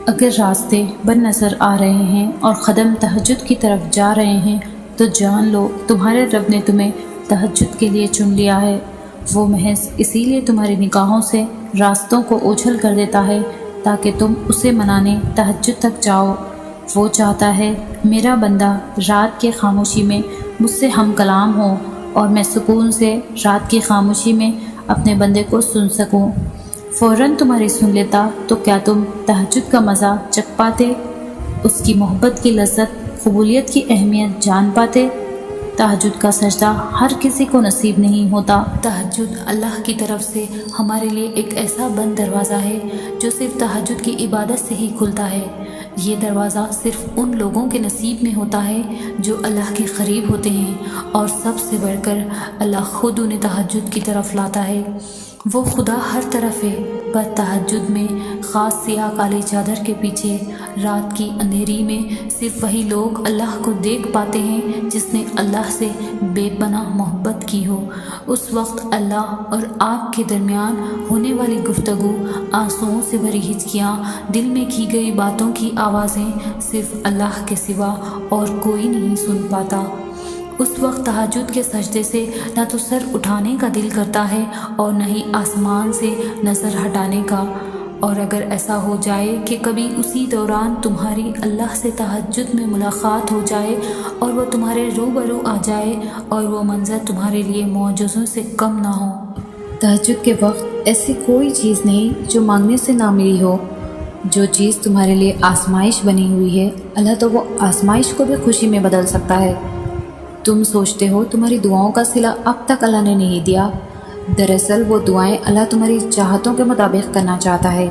اگر راستے بد نظر آ رہے ہیں اور قدم تہجد کی طرف جا رہے ہیں تو جان لو تمہارے رب نے تمہیں تہجد کے لیے چن لیا ہے۔ وہ محض اسی لیے تمہاری نگاہوں سے راستوں کو اوجھل کر دیتا ہے تاکہ تم اسے منانے تہجد تک جاؤ۔ وہ چاہتا ہے میرا بندہ رات کے خاموشی میں مجھ سے ہم کلام ہو اور میں سکون سے رات کی خاموشی میں اپنے بندے کو سن سکوں۔ فوراً تمہاری سن لیتا تو کیا تم تہجد کا مزہ چکھ پاتے، اس کی محبت کی لذت، قبولیت کی اہمیت جان پاتے؟ تہجد کا سجدہ ہر کسی کو نصیب نہیں ہوتا۔ تہجد اللہ کی طرف سے ہمارے لیے ایک ایسا بند دروازہ ہے جو صرف تہجد کی عبادت سے ہی کھلتا ہے۔ یہ دروازہ صرف ان لوگوں کے نصیب میں ہوتا ہے جو اللہ کے قریب ہوتے ہیں، اور سب سے بڑھ کر اللہ خود انہیں تہجد کی طرف لاتا ہے۔ وہ خدا ہر طرف ہے، پر تہجد میں خاص سیاہ کالی چادر کے پیچھے رات کی اندھیری میں صرف وہی لوگ اللہ کو دیکھ پاتے ہیں جس نے اللہ سے بے پناہ محبت کی ہو۔ اس وقت اللہ اور آپ کے درمیان ہونے والی گفتگو، آنسوؤں سے بھری ہچکیاں، دل میں کی گئی باتوں کی آوازیں صرف اللہ کے سوا اور کوئی نہیں سن پاتا۔ اس وقت تہجد کے سجدے سے نہ تو سر اٹھانے کا دل کرتا ہے اور نہ ہی آسمان سے نظر ہٹانے کا۔ اور اگر ایسا ہو جائے کہ کبھی اسی دوران تمہاری اللہ سے تہجد میں ملاقات ہو جائے اور وہ تمہارے روبرو آ جائے اور وہ منظر تمہارے لیے معجزوں سے کم نہ ہو۔ تہجد کے وقت ایسی کوئی چیز نہیں جو مانگنے سے نہ ملی ہو۔ جو چیز تمہارے لیے آزمائش بنی ہوئی ہے، اللہ تو وہ آزمائش کو بھی خوشی میں بدل سکتا ہے۔ تم سوچتے ہو تمہاری دعاؤں کا صلہ اب تک اللہ نے نہیں دیا، دراصل وہ دعائیں اللہ تمہاری چاہتوں کے مطابق کرنا چاہتا ہے،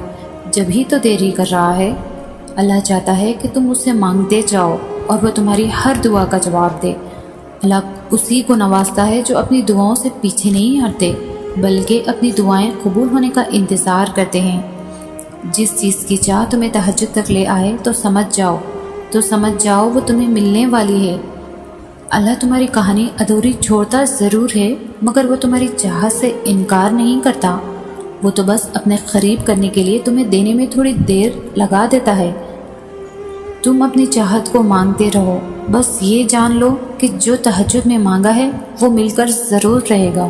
جب ہی تو دیری کر رہا ہے۔ اللہ چاہتا ہے کہ تم اس سے مانگتے جاؤ اور وہ تمہاری ہر دعا کا جواب دے۔ اللہ اسی کو نوازتا ہے جو اپنی دعاؤں سے پیچھے نہیں ہٹتے بلکہ اپنی دعائیں قبول ہونے کا انتظار کرتے ہیں۔ جس چیز کی چاہ تمہیں تہجد تک لے آئے تو سمجھ جاؤ وہ تمہیں ملنے والی ہے۔ اللہ تمہاری کہانی ادھوری چھوڑتا ضرور ہے، مگر وہ تمہاری چاہت سے انکار نہیں کرتا۔ وہ تو بس اپنے قریب کرنے کے لیے تمہیں دینے میں تھوڑی دیر لگا دیتا ہے۔ تم اپنی چاہت کو مانگتے رہو، بس یہ جان لو کہ جو تہجد میں مانگا ہے وہ مل کر ضرور رہے گا۔